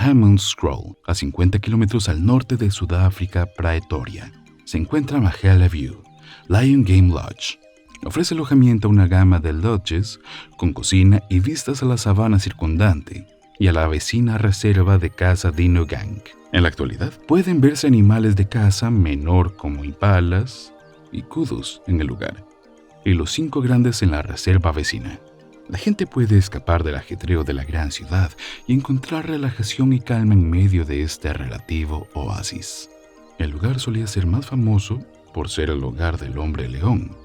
Hammondscroll, a 50 kilómetros al norte de Sudáfrica, Pretoria, se encuentra Magella View, Lion Game Lodge. Ofrece alojamiento a una gama de lodges con cocina y vistas a la sabana circundante y a la vecina reserva de caza Dino Gang. En la actualidad, pueden verse animales de caza menor como impalas y kudus en el lugar, y los 5 grandes en la reserva vecina. La gente puede escapar del ajetreo de la gran ciudad y encontrar relajación y calma en medio de este relativo oasis. El lugar solía ser más famoso por ser el hogar del hombre león,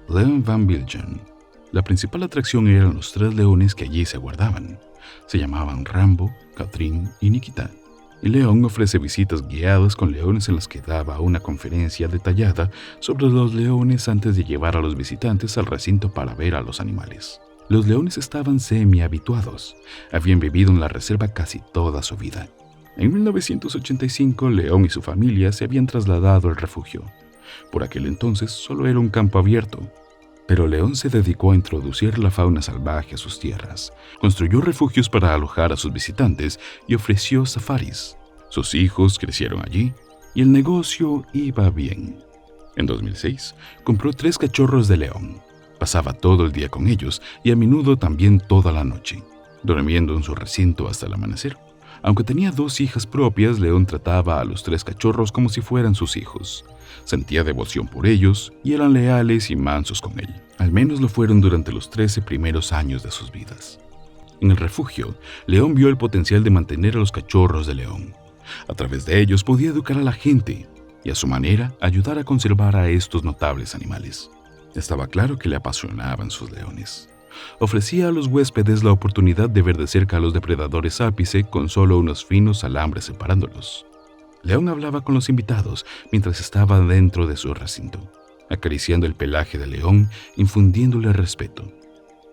Leon Van Biljon. La principal atracción eran los 3 leones que allí se guardaban. Se llamaban Rambo, Catrín y Nikita. Y León ofrece visitas guiadas con leones en las que daba una conferencia detallada sobre los leones antes de llevar a los visitantes al recinto para ver a los animales. Los leones estaban semi-habituados. Habían vivido en la reserva casi toda su vida. En 1985, León y su familia se habían trasladado al refugio. Por aquel entonces solo era un campo abierto. Pero León se dedicó a introducir la fauna salvaje a sus tierras, construyó refugios para alojar a sus visitantes y ofreció safaris. Sus hijos crecieron allí y el negocio iba bien. En 2006, compró 3 cachorros de león. Pasaba todo el día con ellos y a menudo también toda la noche, durmiendo en su recinto hasta el amanecer. Aunque tenía 2 hijas propias, León trataba a los 3 cachorros como si fueran sus hijos. Sentía devoción por ellos y eran leales y mansos con él. Al menos lo fueron durante los 13 primeros años de sus vidas. En el refugio, León vio el potencial de mantener a los cachorros de León. A través de ellos podía educar a la gente y a su manera ayudar a conservar a estos notables animales. Estaba claro que le apasionaban sus leones. Ofrecía a los huéspedes la oportunidad de ver de cerca a los depredadores ápice con solo unos finos alambres separándolos. León hablaba con los invitados mientras estaba dentro de su recinto, acariciando el pelaje del león, infundiéndole respeto.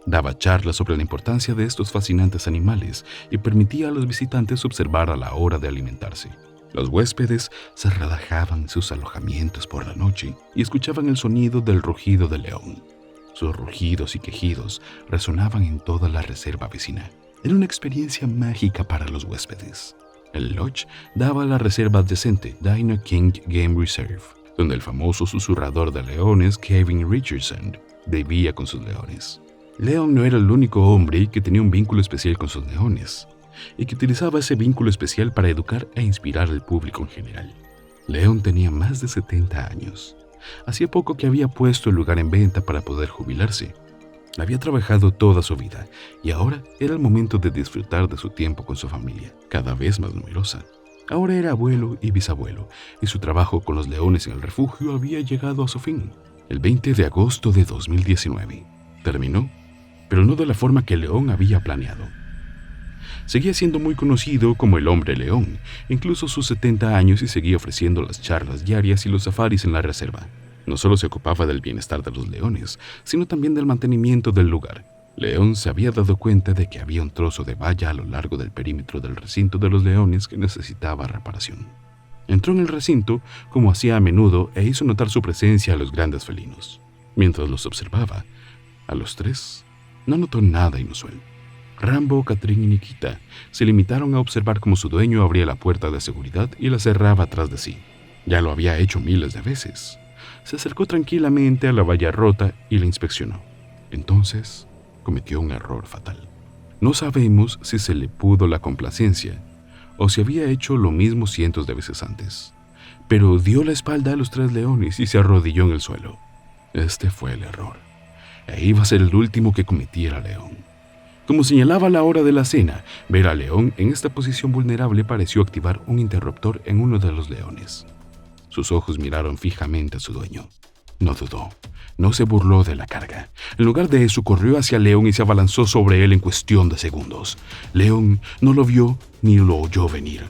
Daba charlas sobre la importancia de estos fascinantes animales y permitía a los visitantes observar a la hora de alimentarse. Los huéspedes se relajaban en sus alojamientos por la noche y escuchaban el sonido del rugido del león. Sus rugidos y quejidos resonaban en toda la reserva vecina. Era una experiencia mágica para los huéspedes. El lodge daba a la reserva adyacente Dino King Game Reserve, donde el famoso susurrador de leones Kevin Richardson vivía con sus leones. León no era el único hombre que tenía un vínculo especial con sus leones, y que utilizaba ese vínculo especial para educar e inspirar al público en general. León tenía más de 70 años. Hacía poco que había puesto el lugar en venta para poder jubilarse. Había trabajado toda su vida y ahora era el momento de disfrutar de su tiempo con su familia, cada vez más numerosa. Ahora era abuelo y bisabuelo, y su trabajo con los leones en el refugio había llegado a su fin. El 20 de agosto de 2019 terminó, pero no de la forma que León había planeado. Seguía siendo muy conocido como el Hombre León, incluso a sus 70 años, y seguía ofreciendo las charlas diarias y los safaris en la reserva. No solo se ocupaba del bienestar de los leones, sino también del mantenimiento del lugar. León se había dado cuenta de que había un trozo de valla a lo largo del perímetro del recinto de los leones que necesitaba reparación. Entró en el recinto, como hacía a menudo, e hizo notar su presencia a los grandes felinos. Mientras los observaba, a los 3 no notó nada inusual. Rambo, Catrín y Nikita se limitaron a observar cómo su dueño abría la puerta de seguridad y la cerraba tras de sí. Ya lo había hecho miles de veces. Se acercó tranquilamente a la valla rota y la inspeccionó. Entonces, cometió un error fatal. No sabemos si se le pudo la complacencia o si había hecho lo mismo cientos de veces antes, pero dio la espalda a los 3 leones y se arrodilló en el suelo. Este fue el error, e iba a ser el último que cometiera León. Como señalaba la hora de la cena, ver a León en esta posición vulnerable pareció activar un interruptor en uno de los leones. Sus ojos miraron fijamente a su dueño. No dudó, no se burló de la carga. En lugar de eso, corrió hacia León y se abalanzó sobre él en cuestión de segundos. León no lo vio ni lo oyó venir.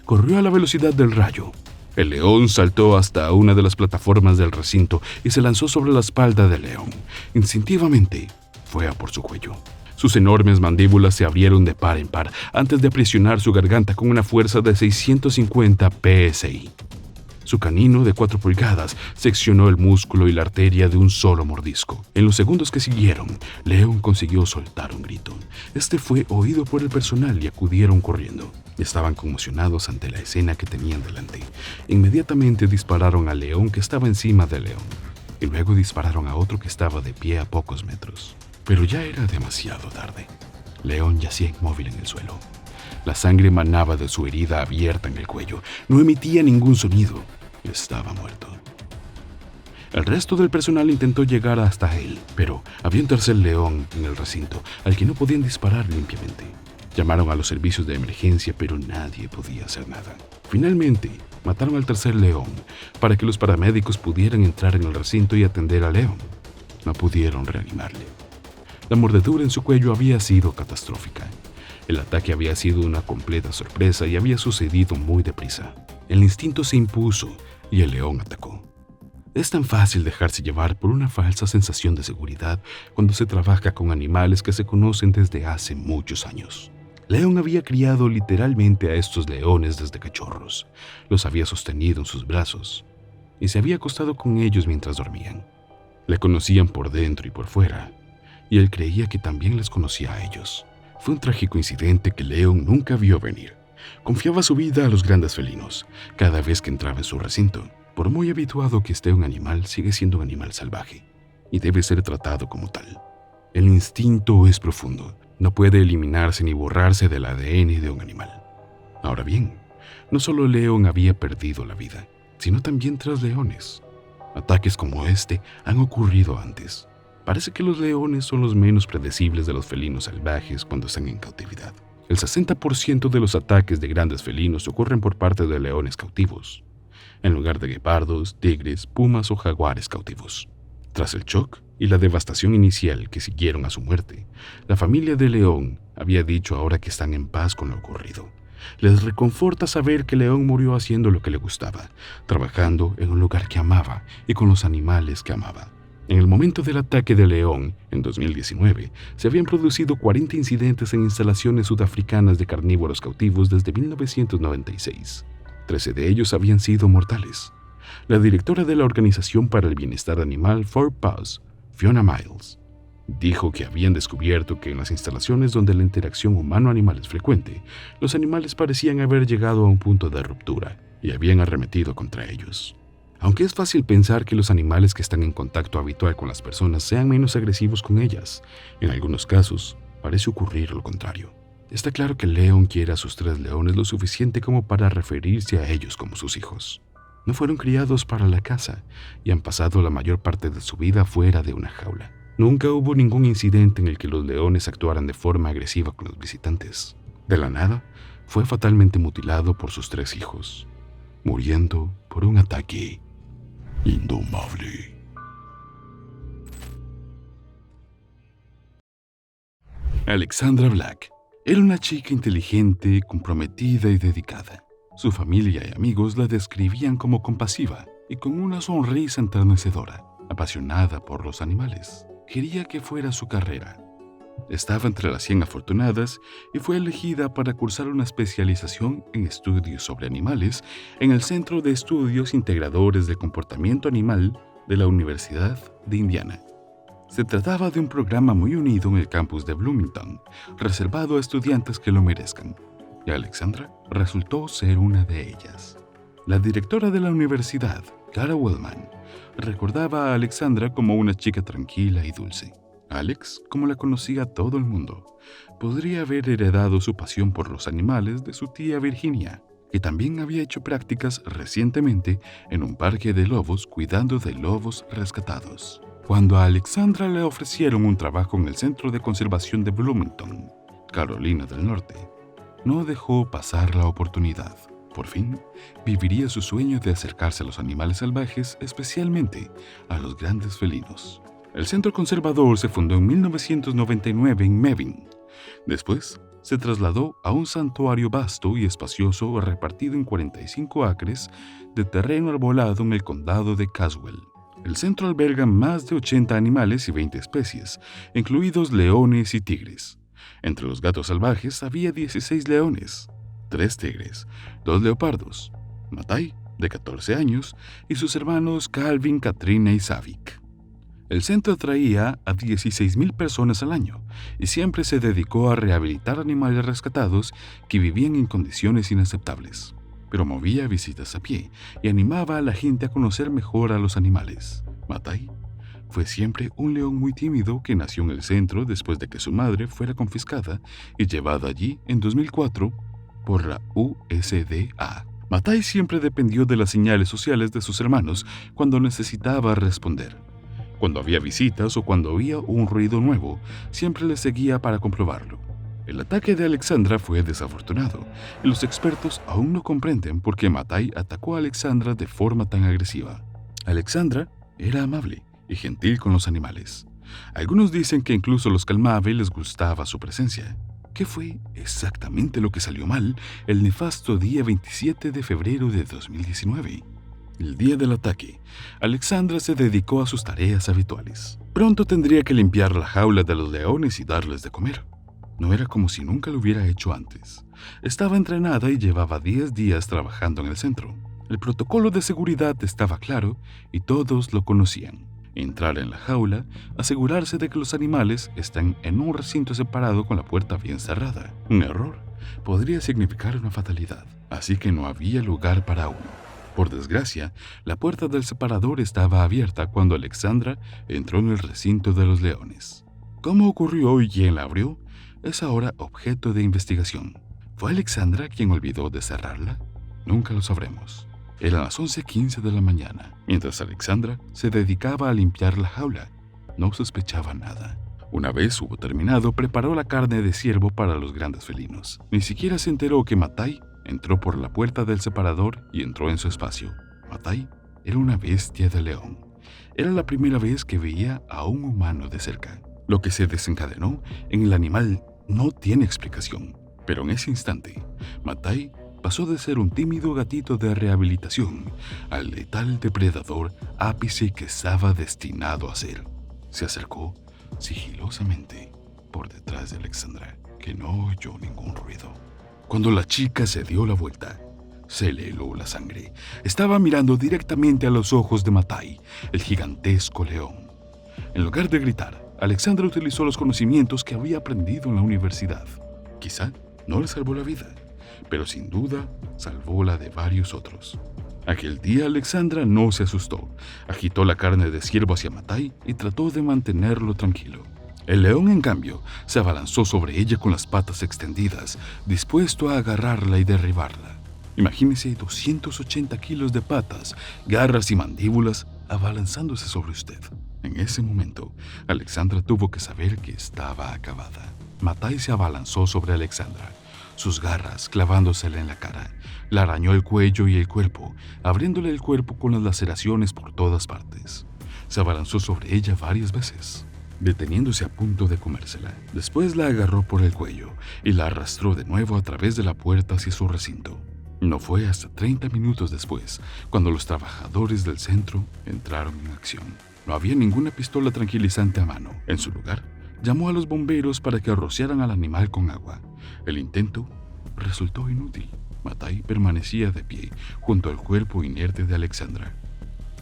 Corrió a la velocidad del rayo. El león saltó hasta una de las plataformas del recinto y se lanzó sobre la espalda del león. Instintivamente, fue a por su cuello. Sus enormes mandíbulas se abrieron de par en par antes de aprisionar su garganta con una fuerza de 650 psi. Su canino de 4 pulgadas seccionó el músculo y la arteria de un solo mordisco. En los segundos que siguieron, León consiguió soltar un grito. Este fue oído por el personal y acudieron corriendo. Estaban conmocionados ante la escena que tenían delante. Inmediatamente dispararon al león que estaba encima del león, y luego dispararon a otro que estaba de pie a pocos metros. Pero ya era demasiado tarde. León yacía inmóvil en el suelo. La sangre manaba de su herida abierta en el cuello. No emitía ningún sonido. Estaba muerto. El resto del personal intentó llegar hasta él, pero había un tercer león en el recinto al que no podían disparar limpiamente. Llamaron a los servicios de emergencia, pero nadie podía hacer nada. Finalmente, mataron al tercer león para que los paramédicos pudieran entrar en el recinto y atender al león. No pudieron reanimarle. La mordedura en su cuello había sido catastrófica. El ataque había sido una completa sorpresa y había sucedido muy deprisa. El instinto se impuso y el león atacó. Es tan fácil dejarse llevar por una falsa sensación de seguridad cuando se trabaja con animales que se conocen desde hace muchos años. León había criado literalmente a estos leones desde cachorros. Los había sostenido en sus brazos y se había acostado con ellos mientras dormían. Le conocían por dentro y por fuera, y él creía que también les conocía a ellos. Fue un trágico incidente que León nunca vio venir. Confiaba su vida a los grandes felinos cada vez que entraba en su recinto. Por muy habituado que esté un animal, sigue siendo un animal salvaje y debe ser tratado como tal. El instinto es profundo, no puede eliminarse ni borrarse del ADN de un animal. Ahora bien, no solo León había perdido la vida, sino también 3 leones. Ataques como este han ocurrido antes. Parece que los leones son los menos predecibles de los felinos salvajes cuando están en cautividad. El 60% de los ataques de grandes felinos ocurren por parte de leones cautivos, en lugar de guepardos, tigres, pumas o jaguares cautivos. Tras el shock y la devastación inicial que siguieron a su muerte, la familia de León había dicho ahora que están en paz con lo ocurrido. Les reconforta saber que León murió haciendo lo que le gustaba, trabajando en un lugar que amaba y con los animales que amaba. En el momento del ataque de León, en 2019, se habían producido 40 incidentes en instalaciones sudafricanas de carnívoros cautivos desde 1996. 13 de ellos habían sido mortales. La directora de la Organización para el Bienestar Animal 4PAWS, Fiona Miles, dijo que habían descubierto que en las instalaciones donde la interacción humano-animal es frecuente, los animales parecían haber llegado a un punto de ruptura y habían arremetido contra ellos. Aunque es fácil pensar que los animales que están en contacto habitual con las personas sean menos agresivos con ellas, en algunos casos parece ocurrir lo contrario. Está claro que León quiere a sus 3 leones lo suficiente como para referirse a ellos como sus hijos. No fueron criados para la caza y han pasado la mayor parte de su vida fuera de una jaula. Nunca hubo ningún incidente en el que los leones actuaran de forma agresiva con los visitantes. De la nada, fue fatalmente mutilado por sus 3 hijos, muriendo por un ataque indomable. Alexandra Black era una chica inteligente, comprometida y dedicada. Su familia y amigos la describían como compasiva y con una sonrisa enternecedora, apasionada por los animales. Quería que fuera su carrera. Estaba entre las 100 afortunadas y fue elegida para cursar una especialización en estudios sobre animales en el Centro de Estudios Integradores del Comportamiento Animal de la Universidad de Indiana. Se trataba de un programa muy unido en el campus de Bloomington, reservado a estudiantes que lo merezcan, y Alexandra resultó ser una de ellas. La directora de la universidad, Cara Wellman, recordaba a Alexandra como una chica tranquila y dulce. Alex, como la conocía todo el mundo, podría haber heredado su pasión por los animales de su tía Virginia, que también había hecho prácticas recientemente en un parque de lobos cuidando de lobos rescatados. Cuando a Alexandra le ofrecieron un trabajo en el Centro de Conservación de Bloomington, Carolina del Norte, no dejó pasar la oportunidad. Por fin, viviría su sueño de acercarse a los animales salvajes, especialmente a los grandes felinos. El centro conservador se fundó en 1999 en Mebane. Después, se trasladó a un santuario vasto y espacioso repartido en 45 acres de terreno arbolado en el condado de Caswell. El centro alberga más de 80 animales y 20 especies, incluidos leones y tigres. Entre los gatos salvajes había 16 leones, 3 tigres, 2 leopardos, Matai, de 14 años, y sus hermanos Calvin, Katrina y Savik. El centro atraía a 16.000 personas al año y siempre se dedicó a rehabilitar animales rescatados que vivían en condiciones inaceptables. Promovía visitas a pie y animaba a la gente a conocer mejor a los animales. Mathai fue siempre un león muy tímido que nació en el centro después de que su madre fuera confiscada y llevada allí en 2004 por la USDA. Mathai siempre dependió de las señales sociales de sus hermanos cuando necesitaba responder. Cuando había visitas o cuando oía un ruido nuevo, siempre le seguía para comprobarlo. El ataque de Alexandra fue desafortunado y los expertos aún no comprenden por qué Mathai atacó a Alexandra de forma tan agresiva. Alexandra era amable y gentil con los animales. Algunos dicen que incluso los calmaba y les gustaba su presencia. ¿Qué fue exactamente lo que salió mal el nefasto día 27 de febrero de 2019? El día del ataque, Alexandra se dedicó a sus tareas habituales. Pronto tendría que limpiar la jaula de los leones y darles de comer. No era como si nunca lo hubiera hecho antes. Estaba entrenada y llevaba 10 días trabajando en el centro. El protocolo de seguridad estaba claro y todos lo conocían. Entrar en la jaula, asegurarse de que los animales están en un recinto separado con la puerta bien cerrada. Un error podría significar una fatalidad, así que no había lugar para uno. Por desgracia, la puerta del separador estaba abierta cuando Alexandra entró en el recinto de los leones. ¿Cómo ocurrió y quién la abrió? Es ahora objeto de investigación. ¿Fue Alexandra quien olvidó de cerrarla? Nunca lo sabremos. Eran las 11:15 de la mañana, mientras Alexandra se dedicaba a limpiar la jaula. No sospechaba nada. Una vez hubo terminado, preparó la carne de ciervo para los grandes felinos. Ni siquiera se enteró que Mathai entró por la puerta del separador y entró en su espacio. Mathai era una bestia de león. Era la primera vez que veía a un humano de cerca. Lo que se desencadenó en el animal no tiene explicación. Pero en ese instante, Mathai pasó de ser un tímido gatito de rehabilitación al letal depredador ápice que estaba destinado a ser. Se acercó sigilosamente por detrás de Alexandra, que no oyó ningún ruido. Cuando la chica se dio la vuelta, se le heló la sangre. Estaba mirando directamente a los ojos de Mathai, el gigantesco león. En lugar de gritar, Alexandra utilizó los conocimientos que había aprendido en la universidad. Quizá no le salvó la vida, pero sin duda salvó la de varios otros. Aquel día Alexandra no se asustó, agitó la carne de ciervo hacia Mathai y trató de mantenerlo tranquilo. El león, en cambio, se abalanzó sobre ella con las patas extendidas, dispuesto a agarrarla y derribarla. Imagínese 280 kilos de patas, garras y mandíbulas abalanzándose sobre usted. En ese momento, Alexandra tuvo que saber que estaba acabada. Mathai se abalanzó sobre Alexandra, sus garras clavándosela en la cara. La arañó el cuello y el cuerpo, abriéndole el cuerpo con las laceraciones por todas partes. Se abalanzó sobre ella varias veces, deteniéndose a punto de comérsela. Después la agarró por el cuello y la arrastró de nuevo a través de la puerta hacia su recinto. No fue hasta 30 minutos después cuando los trabajadores del centro entraron en acción. No había ninguna pistola tranquilizante a mano. En su lugar, llamó a los bomberos para que rociaran al animal con agua. El intento resultó inútil. Mathai permanecía de pie junto al cuerpo inerte de Alexandra.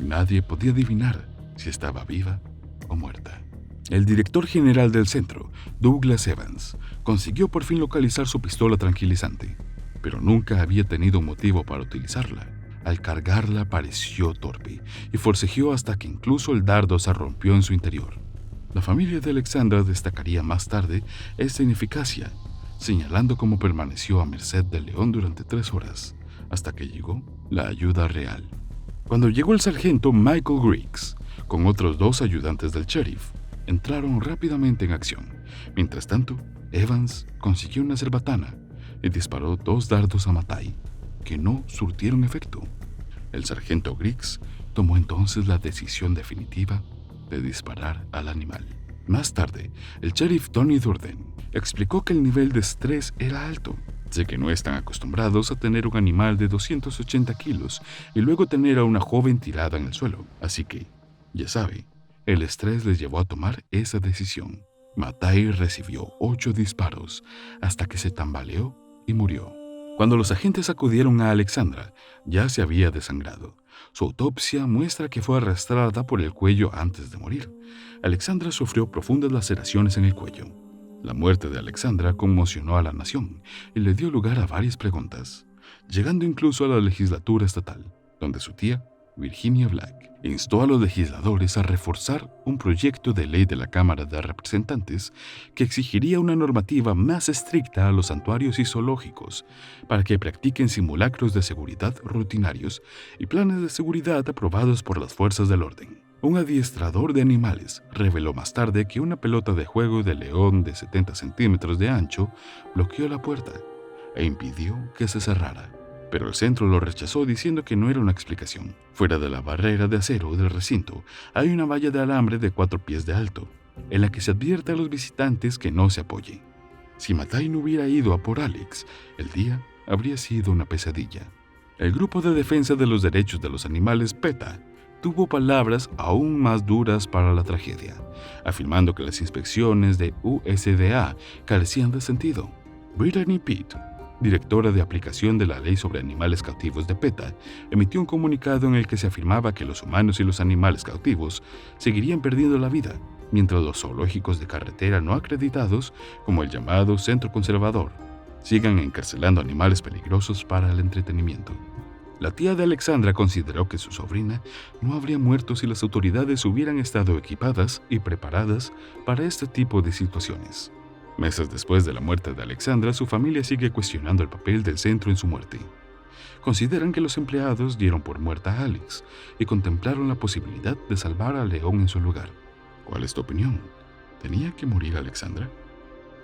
Nadie podía adivinar si estaba viva o muerta. El director general del centro, Douglas Evans, consiguió por fin localizar su pistola tranquilizante, pero nunca había tenido motivo para utilizarla. Al cargarla pareció torpe y forcejeó hasta que incluso el dardo se rompió en su interior. La familia de Alexandra destacaría más tarde esta ineficacia, señalando cómo permaneció a merced del león durante 3 horas, hasta que llegó la ayuda real. Cuando llegó el sargento Michael Griggs, con otros 2 ayudantes del sheriff, entraron rápidamente en acción. Mientras tanto, Evans consiguió una cerbatana y disparó 2 dardos a Mathai, que no surtieron efecto. El sargento Griggs tomó entonces la decisión definitiva de disparar al animal. Más tarde, el sheriff Tony Durden explicó que el nivel de estrés era alto. Sé que no están acostumbrados a tener un animal de 280 kilos y luego tener a una joven tirada en el suelo. Así que, ya sabe, el estrés les llevó a tomar esa decisión. Mathai recibió 8 disparos hasta que se tambaleó y murió. Cuando los agentes acudieron a Alexandra, ya se había desangrado. Su autopsia muestra que fue arrastrada por el cuello antes de morir. Alexandra sufrió profundas laceraciones en el cuello. La muerte de Alexandra conmocionó a la nación y le dio lugar a varias preguntas, llegando incluso a la legislatura estatal, donde su tía, Virginia Black, instó a los legisladores a reforzar un proyecto de ley de la Cámara de Representantes que exigiría una normativa más estricta a los santuarios y zoológicos para que practiquen simulacros de seguridad rutinarios y planes de seguridad aprobados por las fuerzas del orden. Un adiestrador de animales reveló más tarde que una pelota de juego de león de 70 centímetros de ancho bloqueó la puerta e impidió que se cerrara. Pero el centro lo rechazó diciendo que no era una explicación. Fuera de la barrera de acero del recinto hay una valla de alambre de 4 pies de alto, en la que se advierte a los visitantes que no se apoye. Si Mathai no hubiera ido a por Alex, el día habría sido una pesadilla. El grupo de defensa de los derechos de los animales PETA tuvo palabras aún más duras para la tragedia, afirmando que las inspecciones de USDA carecían de sentido. Brittany Pitt, directora de aplicación de la ley sobre animales cautivos de PETA, emitió un comunicado en el que se afirmaba que los humanos y los animales cautivos seguirían perdiendo la vida, mientras los zoológicos de carretera no acreditados, como el llamado Centro Conservador, sigan encarcelando animales peligrosos para el entretenimiento. La tía de Alexandra consideró que su sobrina no habría muerto si las autoridades hubieran estado equipadas y preparadas para este tipo de situaciones. Meses después de la muerte de Alexandra, su familia sigue cuestionando el papel del centro en su muerte. Consideran que los empleados dieron por muerta a Alex y contemplaron la posibilidad de salvar a León en su lugar. ¿Cuál es tu opinión? ¿Tenía que morir Alexandra?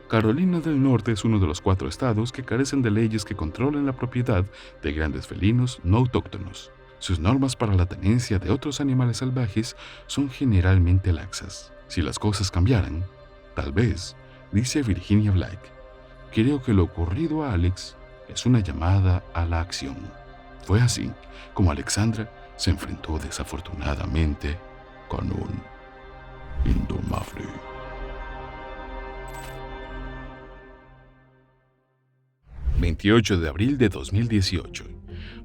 Carolina del Norte es uno de los 4 estados que carecen de leyes que controlen la propiedad de grandes felinos no autóctonos. Sus normas para la tenencia de otros animales salvajes son generalmente laxas. Si las cosas cambiaran, tal vez, dice Virginia Black, creo que lo ocurrido a Alex es una llamada a la acción. Fue así como Alexandra se enfrentó desafortunadamente con un indomable. ...28 de abril de 2018...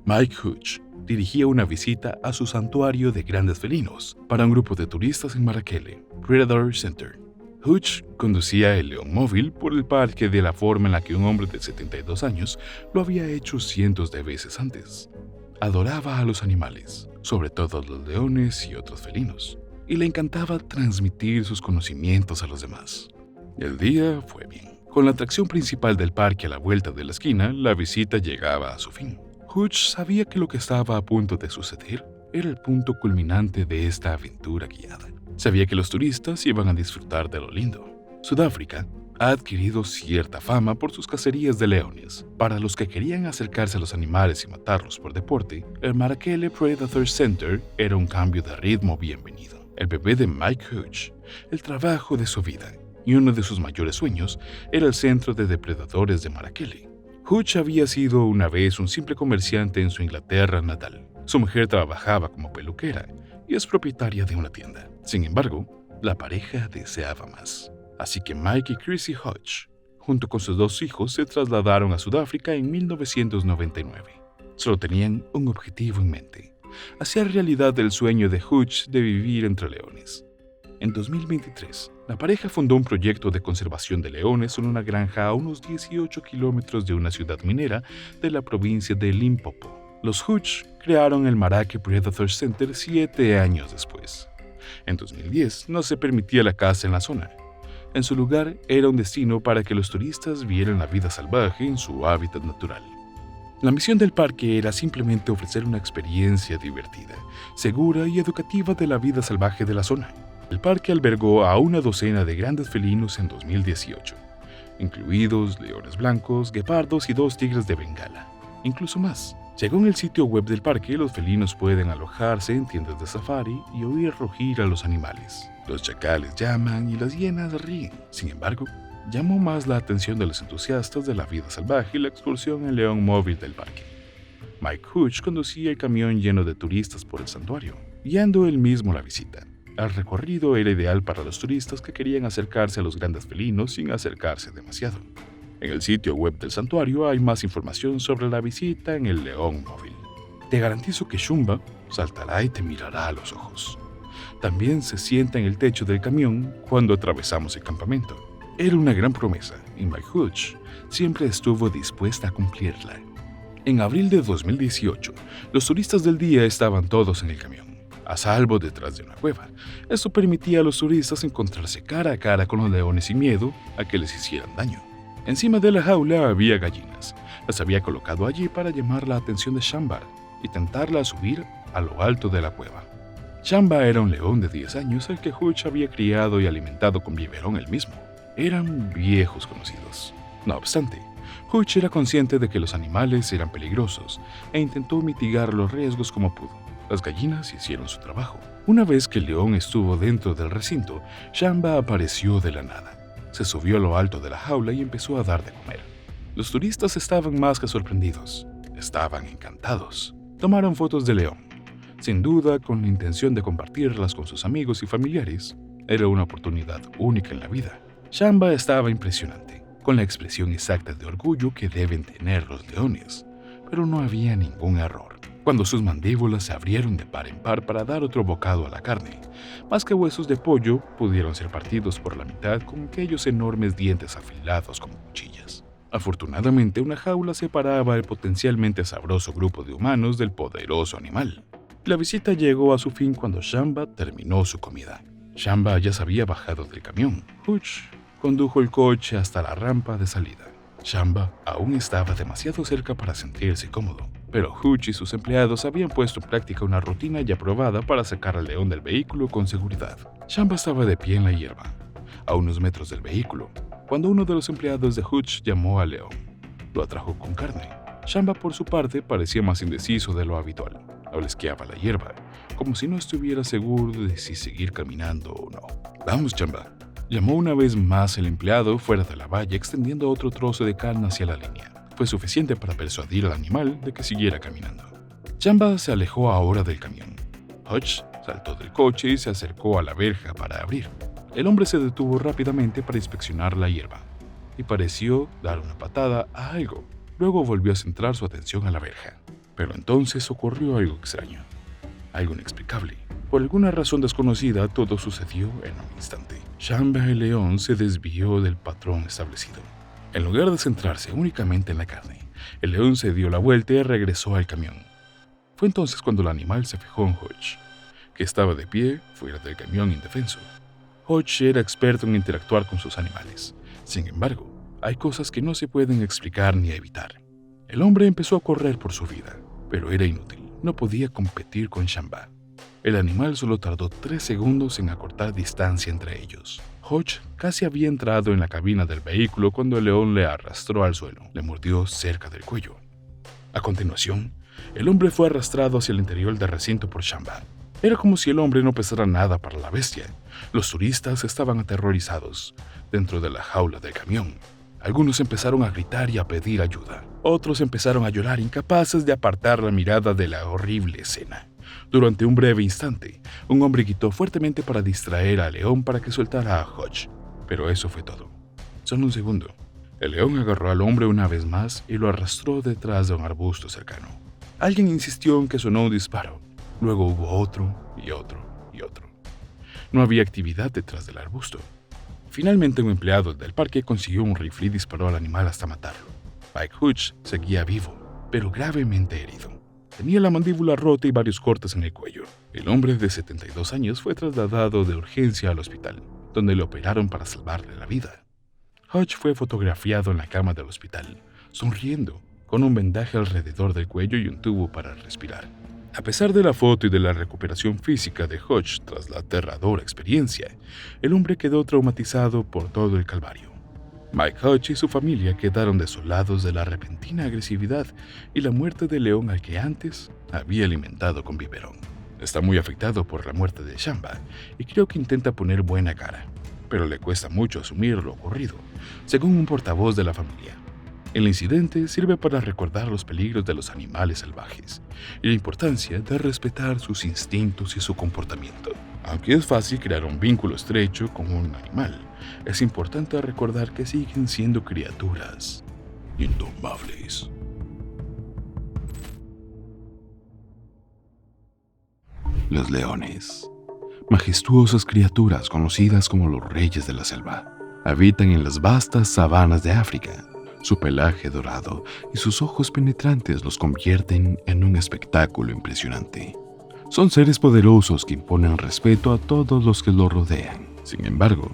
Mike Hutch dirigía una visita a su santuario de grandes felinos para un grupo de turistas en Marrakech, Predator Center. Hutch conducía el león móvil por el parque de la forma en la que un hombre de 72 años lo había hecho cientos de veces antes. Adoraba a los animales, sobre todo los leones y otros felinos, y le encantaba transmitir sus conocimientos a los demás. El día fue bien. Con la atracción principal del parque a la vuelta de la esquina, la visita llegaba a su fin. Hutch sabía que lo que estaba a punto de suceder era el punto culminante de esta aventura guiada. Sabía que los turistas iban a disfrutar de lo lindo. Sudáfrica ha adquirido cierta fama por sus cacerías de leones. Para los que querían acercarse a los animales y matarlos por deporte, el Marrakech Predator Center era un cambio de ritmo bienvenido. El bebé de Mike Hutch, el trabajo de su vida y uno de sus mayores sueños era el centro de depredadores de Marrakech. Hutch había sido una vez un simple comerciante en su Inglaterra natal. Su mujer trabajaba como peluquera y es propietaria de una tienda. Sin embargo, la pareja deseaba más. Así que Mike y Chrissy Hutch, junto con sus 2 hijos, se trasladaron a Sudáfrica en 1999. Solo tenían un objetivo en mente: hacer realidad el sueño de Hutch de vivir entre leones. En 2023, la pareja fundó un proyecto de conservación de leones en una granja a unos 18 kilómetros de una ciudad minera de la provincia de Limpopo. Los Hutch crearon el Marrakech Predator Center 7 años después. En 2010 no se permitía la caza en la zona. En su lugar era un destino para que los turistas vieran la vida salvaje en su hábitat natural. La misión del parque era simplemente ofrecer una experiencia divertida, segura y educativa de la vida salvaje de la zona. El parque albergó a una docena de grandes felinos en 2018, incluidos leones blancos, guepardos y 2 tigres de Bengala, incluso más. Según el sitio web del parque, los felinos pueden alojarse en tiendas de safari y oír rugir a los animales. Los chacales llaman y las hienas ríen. Sin embargo, llamó más la atención de los entusiastas de la vida salvaje y la excursión en león móvil del parque. Mike Hutch conducía el camión lleno de turistas por el santuario, guiando él mismo la visita. El recorrido era ideal para los turistas que querían acercarse a los grandes felinos sin acercarse demasiado. En el sitio web del santuario hay más información sobre la visita en el león móvil. Te garantizo que Shumba saltará y te mirará a los ojos. También se sienta en el techo del camión cuando atravesamos el campamento. Era una gran promesa y Mike Hutch siempre estuvo dispuesta a cumplirla. En abril de 2018, los turistas del día estaban todos en el camión, a salvo detrás de una cueva. Esto permitía a los turistas encontrarse cara a cara con los leones sin miedo a que les hicieran daño. Encima de la jaula había gallinas. Las había colocado allí para llamar la atención de Shamba y tentarla a subir a lo alto de la cueva. Shamba era un león de 10 años al que Hutch había criado y alimentado con biberón él mismo. Eran viejos conocidos. No obstante, Hutch era consciente de que los animales eran peligrosos e intentó mitigar los riesgos como pudo. Las gallinas hicieron su trabajo. Una vez que el león estuvo dentro del recinto, Shamba apareció de la nada. Se subió a lo alto de la jaula y empezó a dar de comer. Los turistas estaban más que sorprendidos. Estaban encantados. Tomaron fotos del león, sin duda con la intención de compartirlas con sus amigos y familiares. Era una oportunidad única en la vida. Shamba estaba impresionante, con la expresión exacta de orgullo que deben tener los leones, pero no había ningún error. Cuando sus mandíbulas se abrieron de par en par para dar otro bocado a la carne, más que huesos de pollo pudieron ser partidos por la mitad con aquellos enormes dientes afilados como cuchillas. Afortunadamente, una jaula separaba el potencialmente sabroso grupo de humanos del poderoso animal. La visita llegó a su fin cuando Shamba terminó su comida. Shamba ya se había bajado del camión. Hutch condujo el coche hasta la rampa de salida. Shamba aún estaba demasiado cerca para sentirse cómodo, pero Hutch y sus empleados habían puesto en práctica una rutina ya probada para sacar al león del vehículo con seguridad. Shamba estaba de pie en la hierba, a unos metros del vehículo, cuando uno de los empleados de Hutch llamó al león. Lo atrajo con carne. Shamba, por su parte, parecía más indeciso de lo habitual. Olisqueaba la hierba, como si no estuviera seguro de si seguir caminando o no. «Vamos, Shamba», llamó una vez más el empleado fuera de la valla, extendiendo otro trozo de carne hacia la línea. Fue suficiente para persuadir al animal de que siguiera caminando. Shamba se alejó ahora del camión. Hutch saltó del coche y se acercó a la verja para abrir. El hombre se detuvo rápidamente para inspeccionar la hierba y pareció dar una patada a algo. Luego volvió a centrar su atención a la verja. Pero entonces ocurrió algo extraño, algo inexplicable. Por alguna razón desconocida, todo sucedió en un instante. Shamba el león se desvió del patrón establecido. En lugar de centrarse únicamente en la carne, el león se dio la vuelta y regresó al camión. Fue entonces cuando el animal se fijó en Hutch, que estaba de pie fuera del camión indefenso. Hutch era experto en interactuar con sus animales. Sin embargo, hay cosas que no se pueden explicar ni evitar. El hombre empezó a correr por su vida, pero era inútil. No podía competir con Shamba. El animal solo tardó 3 segundos en acortar distancia entre ellos. Hutch casi había entrado en la cabina del vehículo cuando el león le arrastró al suelo. Le mordió cerca del cuello. A continuación, el hombre fue arrastrado hacia el interior del recinto por Shamba. Era como si el hombre no pesara nada para la bestia. Los turistas estaban aterrorizados dentro de la jaula del camión. Algunos empezaron a gritar y a pedir ayuda. Otros empezaron a llorar, incapaces de apartar la mirada de la horrible escena. Durante un breve instante, un hombre gritó fuertemente para distraer al león para que soltara a Hutch. Pero eso fue todo. Solo un segundo. El león agarró al hombre una vez más y lo arrastró detrás de un arbusto cercano. Alguien insistió en que sonó un disparo. Luego hubo otro y otro y otro. No había actividad detrás del arbusto. Finalmente, un empleado del parque consiguió un rifle y disparó al animal hasta matarlo. Mike Hutch seguía vivo, pero gravemente herido. Tenía la mandíbula rota y varios cortes en el cuello. El hombre de 72 años fue trasladado de urgencia al hospital, donde le operaron para salvarle la vida. Hutch fue fotografiado en la cama del hospital, sonriendo, con un vendaje alrededor del cuello y un tubo para respirar. A pesar de la foto y de la recuperación física de Hutch tras la aterradora experiencia, el hombre quedó traumatizado por todo el calvario. Mike Hutch y su familia quedaron desolados de la repentina agresividad y la muerte del león al que antes había alimentado con biberón. Está muy afectado por la muerte de Shamba y creo que intenta poner buena cara, pero le cuesta mucho asumir lo ocurrido, según un portavoz de la familia. El incidente sirve para recordar los peligros de los animales salvajes y la importancia de respetar sus instintos y su comportamiento. Aunque es fácil crear un vínculo estrecho con un animal, es importante recordar que siguen siendo criaturas indomables. Los leones, majestuosas criaturas conocidas como los reyes de la selva, habitan en las vastas sabanas de África. Su pelaje dorado y sus ojos penetrantes los convierten en un espectáculo impresionante. Son seres poderosos que imponen respeto a todos los que los rodean. Sin embargo,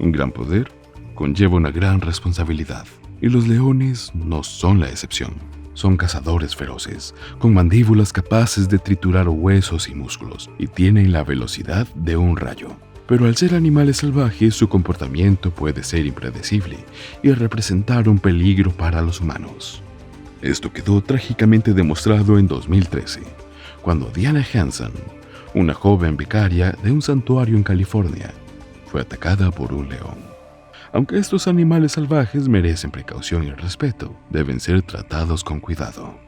un gran poder conlleva una gran responsabilidad, y los leones no son la excepción. Son cazadores feroces, con mandíbulas capaces de triturar huesos y músculos, y tienen la velocidad de un rayo. Pero al ser animales salvajes, su comportamiento puede ser impredecible y representar un peligro para los humanos. Esto quedó trágicamente demostrado en 2013, cuando Diana Hansen, una joven becaria de un santuario en California, fue atacada por un león. Aunque estos animales salvajes merecen precaución y respeto, deben ser tratados con cuidado.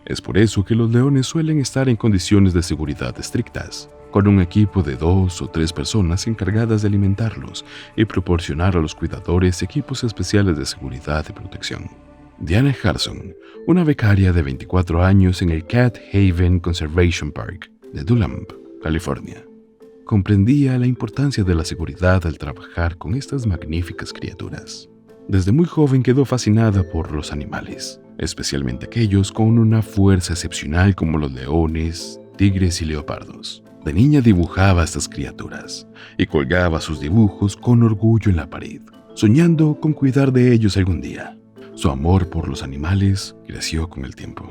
Es por eso que los leones suelen estar en condiciones de seguridad estrictas, con un equipo de 2 o 3 personas encargadas de alimentarlos y proporcionar a los cuidadores equipos especiales de seguridad y protección. Diana Harrison, una becaria de 24 años en el Cat Haven Conservation Park de Dunlap, California, comprendía la importancia de la seguridad al trabajar con estas magníficas criaturas. Desde muy joven quedó fascinada por los animales, especialmente aquellos con una fuerza excepcional como los leones, tigres y leopardos. De niña dibujaba a estas criaturas y colgaba sus dibujos con orgullo en la pared, soñando con cuidar de ellos algún día. Su amor por los animales creció con el tiempo.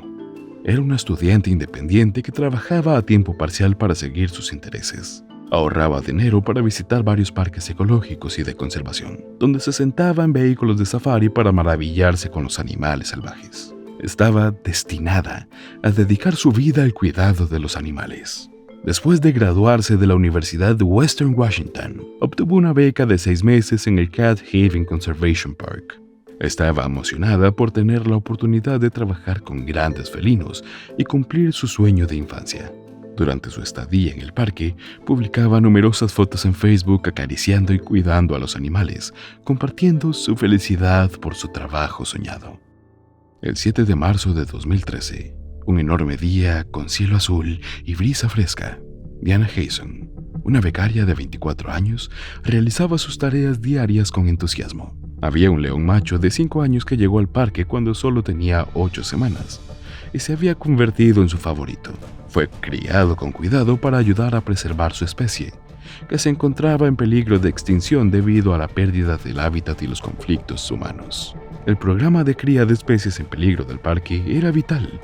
Era una estudiante independiente que trabajaba a tiempo parcial para seguir sus intereses. Ahorraba dinero para visitar varios parques ecológicos y de conservación, donde se sentaba en vehículos de safari para maravillarse con los animales salvajes. Estaba destinada a dedicar su vida al cuidado de los animales. Después de graduarse de la Universidad de Western Washington, obtuvo una beca de 6 meses en el Cat Haven Conservation Park. Estaba emocionada por tener la oportunidad de trabajar con grandes felinos y cumplir su sueño de infancia. Durante su estadía en el parque, publicaba numerosas fotos en Facebook acariciando y cuidando a los animales, compartiendo su felicidad por su trabajo soñado. El 7 de marzo de 2013, un enorme día con cielo azul y brisa fresca, Diana Hansen, una becaria de 24 años, realizaba sus tareas diarias con entusiasmo. Había un león macho de 5 años que llegó al parque cuando solo tenía 8 semanas y se había convertido en su favorito. Fue criado con cuidado para ayudar a preservar su especie, que se encontraba en peligro de extinción debido a la pérdida del hábitat y los conflictos humanos. El programa de cría de especies en peligro del parque era vital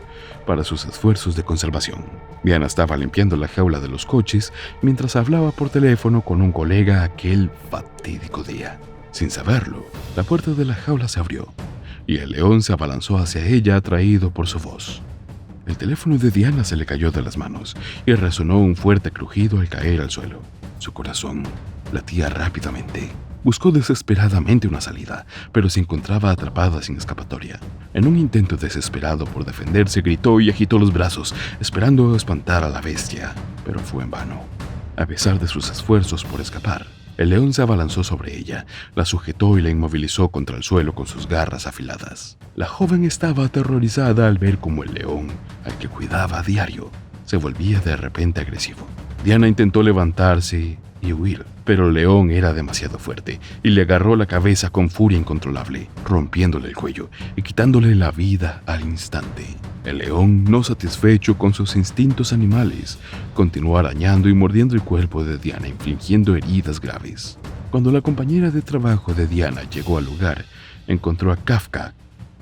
para sus esfuerzos de conservación. Diana estaba limpiando la jaula de los coches mientras hablaba por teléfono con un colega aquel fatídico día. Sin saberlo, la puerta de la jaula se abrió y el león se abalanzó hacia ella atraído por su voz. El teléfono de Diana se le cayó de las manos y resonó un fuerte crujido al caer al suelo. Su corazón latía rápidamente. Buscó desesperadamente una salida, pero se encontraba atrapada sin escapatoria. En un intento desesperado por defenderse, gritó y agitó los brazos, esperando espantar a la bestia, pero fue en vano. A pesar de sus esfuerzos por escapar, el león se abalanzó sobre ella, la sujetó y la inmovilizó contra el suelo con sus garras afiladas. La joven estaba aterrorizada al ver cómo el león, al que cuidaba a diario, se volvía de repente agresivo. Diana intentó levantarse y huir, pero el león era demasiado fuerte y le agarró la cabeza con furia incontrolable, rompiéndole el cuello y quitándole la vida al instante. El león, no satisfecho con sus instintos animales, continuó arañando y mordiendo el cuerpo de Diana, infligiendo heridas graves. Cuando la compañera de trabajo de Diana llegó al lugar, encontró a Kafka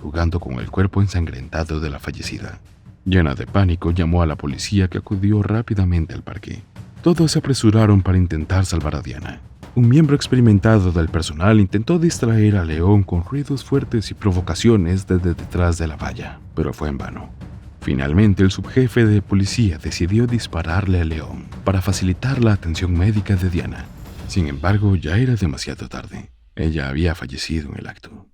jugando con el cuerpo ensangrentado de la fallecida. Llena de pánico, llamó a la policía, que acudió rápidamente al parque. Todos se apresuraron para intentar salvar a Diana. Un miembro experimentado del personal intentó distraer al león con ruidos fuertes y provocaciones desde detrás de la valla, pero fue en vano. Finalmente, el subjefe de policía decidió dispararle al león para facilitar la atención médica de Diana. Sin embargo, ya era demasiado tarde. Ella había fallecido en el acto.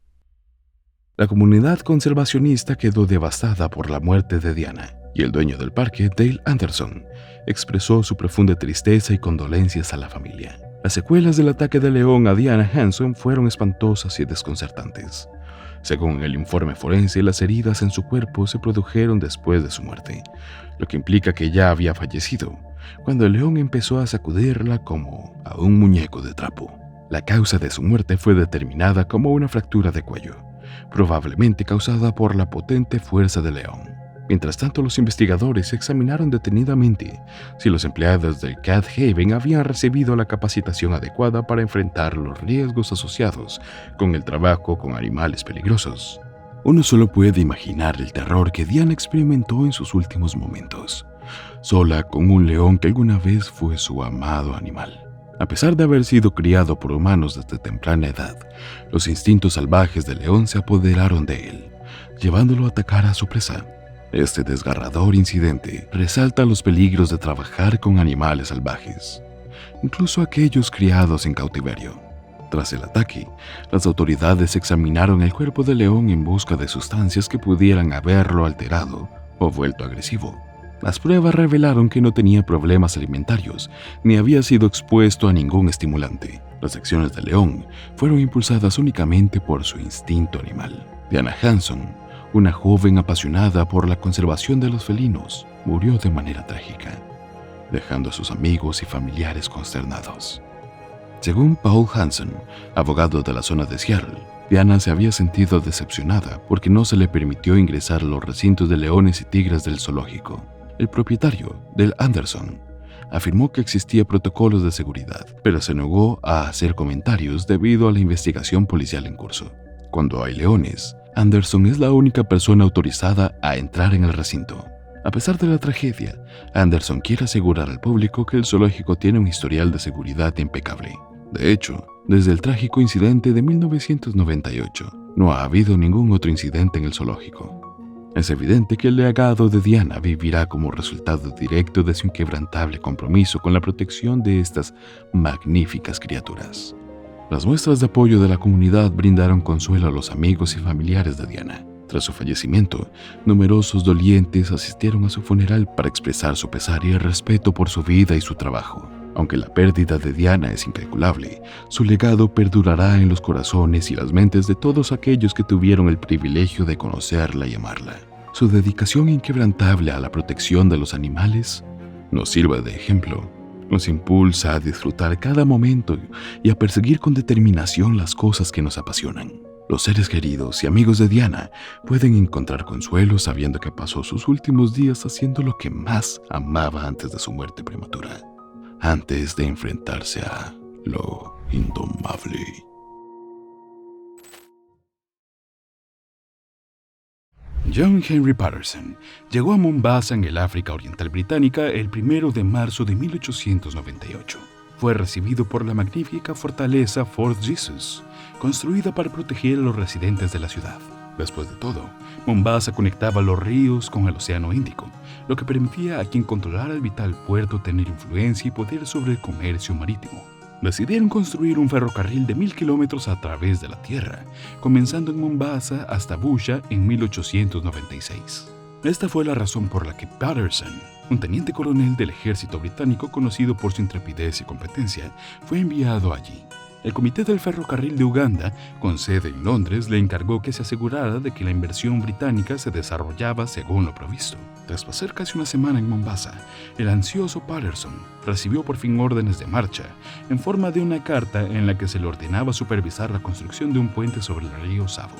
La comunidad conservacionista quedó devastada por la muerte de Diana. y el dueño del parque, Dale Anderson, expresó su profunda tristeza y condolencias a la familia. Las secuelas del ataque de león a Diana Hanson fueron espantosas y desconcertantes. Según el informe forense, las heridas en su cuerpo se produjeron después de su muerte, lo que implica que ya había fallecido, cuando el león empezó a sacudirla como a un muñeco de trapo. La causa de su muerte fue determinada como una fractura de cuello, probablemente causada por la potente fuerza del león. Mientras tanto, los investigadores examinaron detenidamente si los empleados del Cat Haven habían recibido la capacitación adecuada para enfrentar los riesgos asociados con el trabajo con animales peligrosos. Uno solo puede imaginar el terror que Diana experimentó en sus últimos momentos, sola con un león que alguna vez fue su amado animal. A pesar de haber sido criado por humanos desde temprana edad, los instintos salvajes del león se apoderaron de él, llevándolo a atacar a su presa. Este desgarrador incidente resalta los peligros de trabajar con animales salvajes, incluso aquellos criados en cautiverio. Tras el ataque, las autoridades examinaron el cuerpo del león en busca de sustancias que pudieran haberlo alterado o vuelto agresivo. Las pruebas revelaron que no tenía problemas alimentarios ni había sido expuesto a ningún estimulante. Las acciones del león fueron impulsadas únicamente por su instinto animal. Diana Hanson, una joven apasionada por la conservación de los felinos, murió de manera trágica, dejando a sus amigos y familiares consternados. Según Paul Hansen, abogado de la zona de Seattle, Diana se había sentido decepcionada porque no se le permitió ingresar a los recintos de leones y tigres del zoológico. El propietario, Dale Anderson, afirmó que existía protocolos de seguridad, pero se negó a hacer comentarios debido a la investigación policial en curso. Cuando hay leones, Anderson es la única persona autorizada a entrar en el recinto. A pesar de la tragedia, Anderson quiere asegurar al público que el zoológico tiene un historial de seguridad impecable. De hecho, desde el trágico incidente de 1998, no ha habido ningún otro incidente en el zoológico. Es evidente que el legado de Diana vivirá como resultado directo de su inquebrantable compromiso con la protección de estas magníficas criaturas. Las muestras de apoyo de la comunidad brindaron consuelo a los amigos y familiares de Diana. Tras su fallecimiento, numerosos dolientes asistieron a su funeral para expresar su pesar y el respeto por su vida y su trabajo. Aunque la pérdida de Diana es incalculable, su legado perdurará en los corazones y las mentes de todos aquellos que tuvieron el privilegio de conocerla y amarla. Su dedicación inquebrantable a la protección de los animales nos sirve de ejemplo. Nos impulsa a disfrutar cada momento y a perseguir con determinación las cosas que nos apasionan. Los seres queridos y amigos de Diana pueden encontrar consuelo sabiendo que pasó sus últimos días haciendo lo que más amaba antes de su muerte prematura, antes de enfrentarse a lo indomable. John Henry Patterson llegó a Mombasa en el África Oriental Británica el 1 de marzo de 1898. Fue recibido por la magnífica fortaleza Fort Jesus, construida para proteger a los residentes de la ciudad. Después de todo, Mombasa conectaba los ríos con el Océano Índico, lo que permitía a quien controlara el vital puerto tener influencia y poder sobre el comercio marítimo. Decidieron construir un ferrocarril de 1000 kilómetros a través de la tierra, comenzando en Mombasa hasta Busha en 1896. Esta fue la razón por la que Patterson, un teniente coronel del ejército británico conocido por su intrepidez y competencia, fue enviado allí. El Comité del Ferrocarril de Uganda, con sede en Londres, le encargó que se asegurara de que la inversión británica se desarrollaba según lo previsto. Tras pasar casi una semana en Mombasa, el ansioso Patterson recibió por fin órdenes de marcha, en forma de una carta en la que se le ordenaba supervisar la construcción de un puente sobre el río Savo.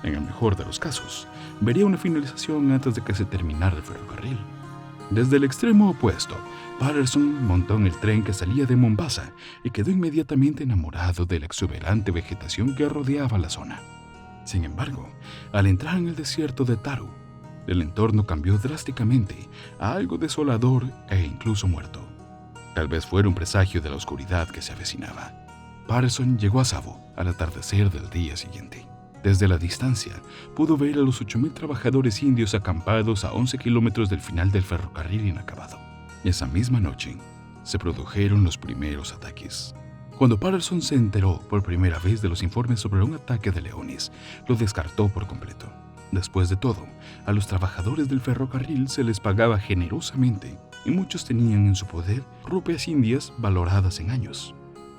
En el mejor de los casos, vería una finalización antes de que se terminara el ferrocarril. Desde el extremo opuesto, Patterson montó en el tren que salía de Mombasa y quedó inmediatamente enamorado de la exuberante vegetación que rodeaba la zona. Sin embargo, al entrar en el desierto de Taru, el entorno cambió drásticamente a algo desolador e incluso muerto. Tal vez fuera un presagio de la oscuridad que se avecinaba. Patterson llegó a Savo al atardecer del día siguiente. Desde la distancia, pudo ver a los 8,000 trabajadores indios acampados a 11 kilómetros del final del ferrocarril inacabado. Esa misma noche, se produjeron los primeros ataques. Cuando Patterson se enteró por primera vez de los informes sobre un ataque de leones, lo descartó por completo. Después de todo, a los trabajadores del ferrocarril se les pagaba generosamente y muchos tenían en su poder rupias indias valoradas en años.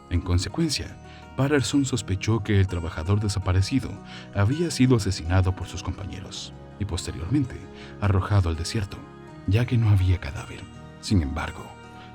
En consecuencia, Patterson sospechó que el trabajador desaparecido había sido asesinado por sus compañeros y posteriormente arrojado al desierto, ya que no había cadáver. Sin embargo,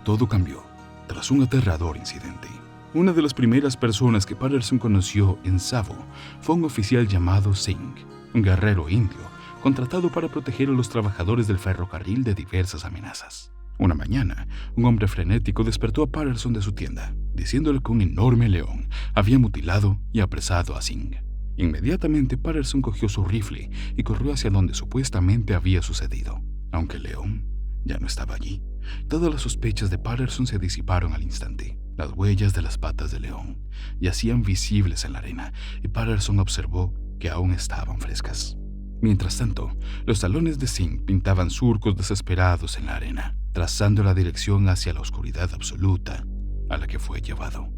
todo cambió tras un aterrador incidente. Una de las primeras personas que Patterson conoció en Tsavo fue un oficial llamado Singh, un guerrero indio contratado para proteger a los trabajadores del ferrocarril de diversas amenazas. Una mañana, un hombre frenético despertó a Patterson de su tienda, diciéndole que un enorme león había mutilado y apresado a Singh. Inmediatamente Patterson cogió su rifle y corrió hacia donde supuestamente había sucedido. Aunque el león ya no estaba allí, todas las sospechas de Patterson se disiparon al instante. Las huellas de las patas del león yacían visibles en la arena y Patterson observó que aún estaban frescas. Mientras tanto, los talones de Singh pintaban surcos desesperados en la arena, trazando la dirección hacia la oscuridad absoluta a la que fue llevado.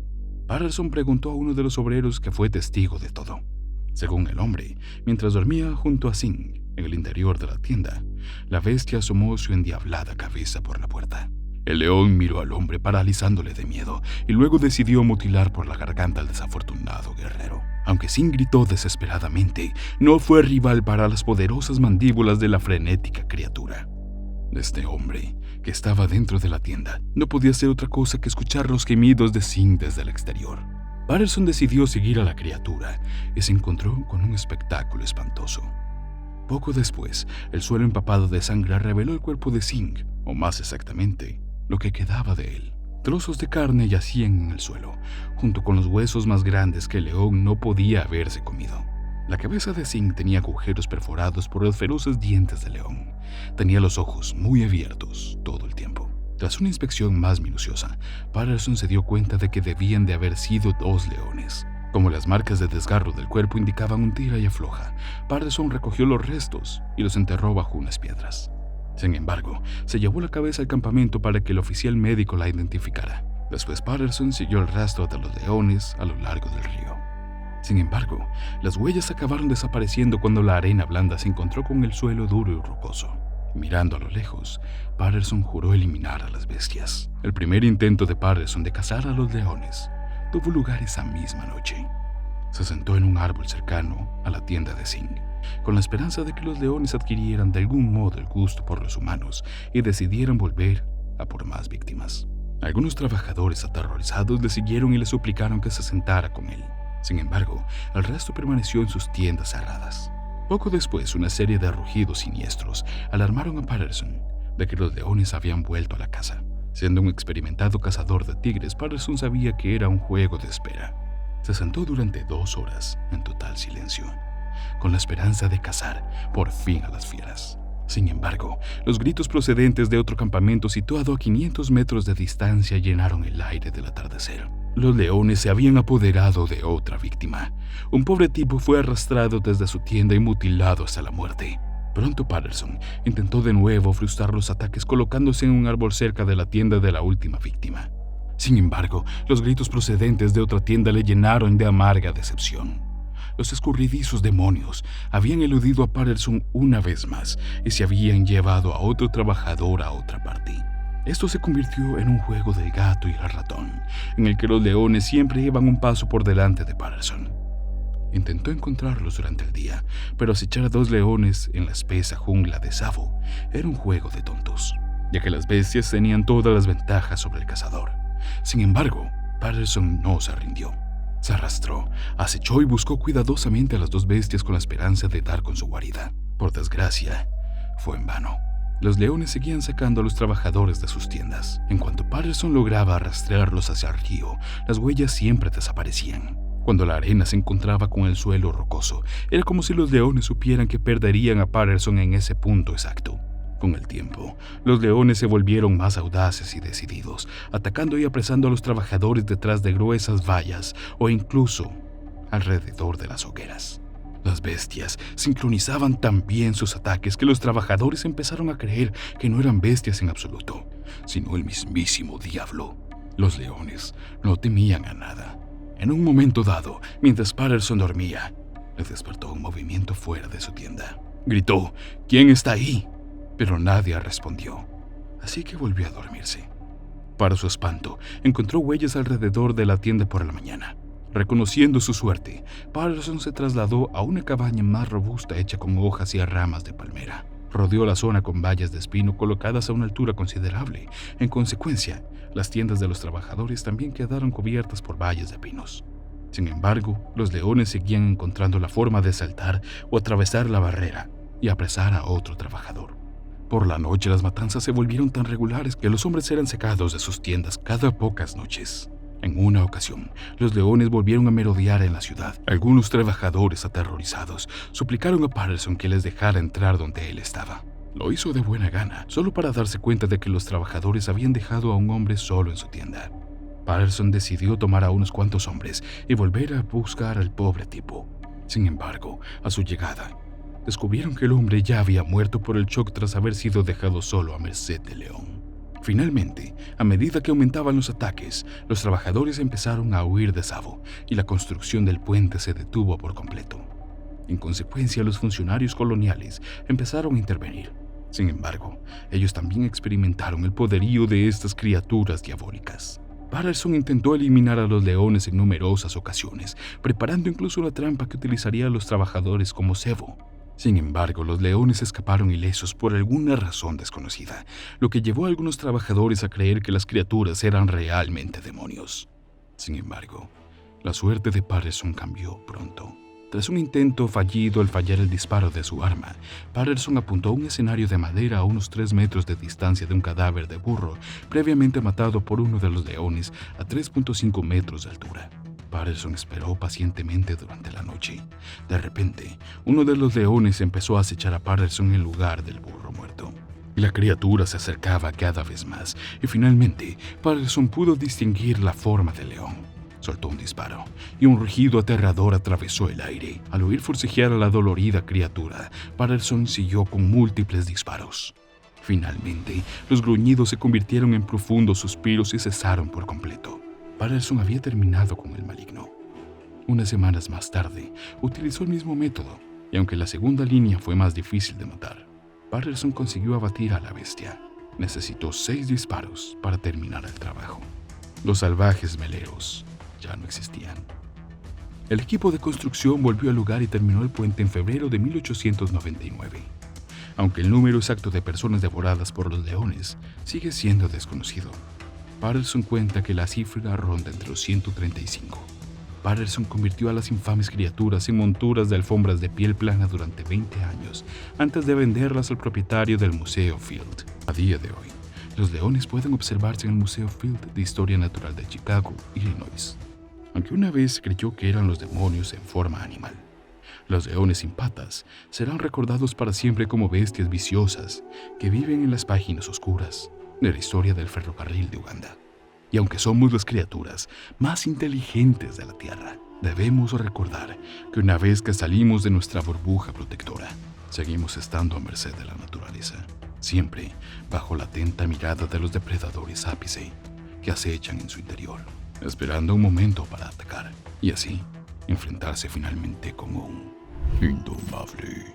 Patterson preguntó a uno de los obreros que fue testigo de todo. Según el hombre, mientras dormía junto a Singh en el interior de la tienda, la bestia asomó su endiablada cabeza por la puerta. El león miró al hombre paralizándole de miedo y luego decidió mutilar por la garganta al desafortunado guerrero. Aunque Singh gritó desesperadamente, no fue rival para las poderosas mandíbulas de la frenética criatura. Este hombre, que estaba dentro de la tienda, no podía hacer otra cosa que escuchar los gemidos de Singh desde el exterior. Patterson decidió seguir a la criatura y se encontró con un espectáculo espantoso. Poco después, el suelo empapado de sangre reveló el cuerpo de Singh, o más exactamente, lo que quedaba de él. Trozos de carne yacían en el suelo, junto con los huesos más grandes que el león no podía haberse comido. La cabeza de Singh tenía agujeros perforados por los feroces dientes del león. Tenía los ojos muy abiertos todo el tiempo. Tras una inspección más minuciosa, Patterson se dio cuenta de que debían de haber sido 2 leones. Como las marcas de desgarro del cuerpo indicaban un tira y afloja, Patterson recogió los restos y los enterró bajo unas piedras. Sin embargo, se llevó la cabeza al campamento para que el oficial médico la identificara. Después Patterson siguió el rastro de los leones a lo largo del río. Sin embargo, las huellas acabaron desapareciendo cuando la arena blanda se encontró con el suelo duro y rocoso. Mirando a lo lejos, Patterson juró eliminar a las bestias. El primer intento de Patterson de cazar a los leones tuvo lugar esa misma noche. Se sentó en un árbol cercano a la tienda de Singh, con la esperanza de que los leones adquirieran de algún modo el gusto por los humanos y decidieran volver a por más víctimas. Algunos trabajadores aterrorizados le siguieron y le suplicaron que se sentara con él. Sin embargo, el resto permaneció en sus tiendas cerradas. Poco después, una serie de rugidos siniestros alarmaron a Patterson de que los leones habían vuelto a la casa. Siendo un experimentado cazador de tigres, Patterson sabía que era un juego de espera. Se sentó durante 2 horas en total silencio, con la esperanza de cazar por fin a las fieras. Sin embargo, los gritos procedentes de otro campamento situado a 500 metros de distancia llenaron el aire del atardecer. Los leones se habían apoderado de otra víctima. Un pobre tipo fue arrastrado desde su tienda y mutilado hasta la muerte. Pronto Patterson intentó de nuevo frustrar los ataques colocándose en un árbol cerca de la tienda de la última víctima. Sin embargo, los gritos procedentes de otra tienda le llenaron de amarga decepción. Los escurridizos demonios habían eludido a Patterson una vez más y se habían llevado a otro trabajador a otra parte. Esto se convirtió en un juego del gato y el ratón, en el que los leones siempre iban un paso por delante de Patterson. Intentó encontrarlos durante el día, pero acechar a 2 leones en la espesa jungla de Tsavo era un juego de tontos, ya que las bestias tenían todas las ventajas sobre el cazador. Sin embargo, Patterson no se rindió. Se arrastró, acechó y buscó cuidadosamente a las 2 bestias con la esperanza de dar con su guarida. Por desgracia, fue en vano. Los leones seguían sacando a los trabajadores de sus tiendas. En cuanto Patterson lograba arrastrarlos hacia el río, las huellas siempre desaparecían. Cuando la arena se encontraba con el suelo rocoso, era como si los leones supieran que perderían a Patterson en ese punto exacto. Con el tiempo, los leones se volvieron más audaces y decididos, atacando y apresando a los trabajadores detrás de gruesas vallas o incluso alrededor de las hogueras. Las bestias sincronizaban tan bien sus ataques que los trabajadores empezaron a creer que no eran bestias en absoluto, sino el mismísimo diablo. Los leones no temían a nada. En un momento dado, mientras Patterson dormía, le despertó un movimiento fuera de su tienda. Gritó: «¿Quién está ahí?». Pero nadie respondió, así que volvió a dormirse. Para su espanto, encontró huellas alrededor de la tienda por la mañana. Reconociendo su suerte, Patterson se trasladó a una cabaña más robusta hecha con hojas y ramas de palmera. Rodeó la zona con vallas de espino colocadas a una altura considerable. En consecuencia, las tiendas de los trabajadores también quedaron cubiertas por vallas de pinos. Sin embargo, los leones seguían encontrando la forma de saltar o atravesar la barrera y apresar a otro trabajador. Por la noche, las matanzas se volvieron tan regulares que los hombres eran sacados de sus tiendas cada pocas noches. En una ocasión, los leones volvieron a merodear en la ciudad. Algunos trabajadores, aterrorizados, suplicaron a Patterson que les dejara entrar donde él estaba. Lo hizo de buena gana, solo para darse cuenta de que los trabajadores habían dejado a un hombre solo en su tienda. Patterson decidió tomar a unos cuantos hombres y volver a buscar al pobre tipo. Sin embargo, a su llegada, descubrieron que el hombre ya había muerto por el shock tras haber sido dejado solo a merced del león. Finalmente, a medida que aumentaban los ataques, los trabajadores empezaron a huir de Tsavo y la construcción del puente se detuvo por completo. En consecuencia, los funcionarios coloniales empezaron a intervenir. Sin embargo, ellos también experimentaron el poderío de estas criaturas diabólicas. Patterson intentó eliminar a los leones en numerosas ocasiones, preparando incluso una trampa que utilizaría a los trabajadores como cebo. Sin embargo, los leones escaparon ilesos por alguna razón desconocida, lo que llevó a algunos trabajadores a creer que las criaturas eran realmente demonios. Sin embargo, la suerte de Patterson cambió pronto. Tras un intento fallido al fallar el disparo de su arma, Patterson apuntó a un escenario de madera a unos 3 metros de distancia de un cadáver de burro previamente matado por uno de los leones a 3.5 metros de altura. Patterson esperó pacientemente durante la noche. De repente, uno de los leones empezó a acechar a Patterson en lugar del burro muerto. Y la criatura se acercaba cada vez más, y finalmente, Patterson pudo distinguir la forma del león. Soltó un disparo, y un rugido aterrador atravesó el aire. Al oír forcejear a la dolorida criatura, Patterson siguió con múltiples disparos. Finalmente, los gruñidos se convirtieron en profundos suspiros y cesaron por completo. Patterson había terminado con el maligno. Unas semanas más tarde, utilizó el mismo método, y aunque la segunda línea fue más difícil de matar, Patterson consiguió abatir a la bestia. Necesitó 6 disparos para terminar el trabajo. Los salvajes meleros ya no existían. El equipo de construcción volvió al lugar y terminó el puente en febrero de 1899. Aunque el número exacto de personas devoradas por los leones sigue siendo desconocido, Patterson cuenta que la cifra ronda entre los 135. Patterson convirtió a las infames criaturas en monturas de alfombras de piel plana durante 20 años antes de venderlas al propietario del Museo Field. A día de hoy, los leones pueden observarse en el Museo Field de Historia Natural de Chicago, Illinois. Aunque una vez creyó que eran los demonios en forma animal, los leones sin patas serán recordados para siempre como bestias viciosas que viven en las páginas oscuras de la historia del ferrocarril de Uganda. Y aunque somos las criaturas más inteligentes de la Tierra, debemos recordar que una vez que salimos de nuestra burbuja protectora, seguimos estando a merced de la naturaleza, siempre bajo la atenta mirada de los depredadores ápice que acechan en su interior, esperando un momento para atacar y así enfrentarse finalmente como un indomable.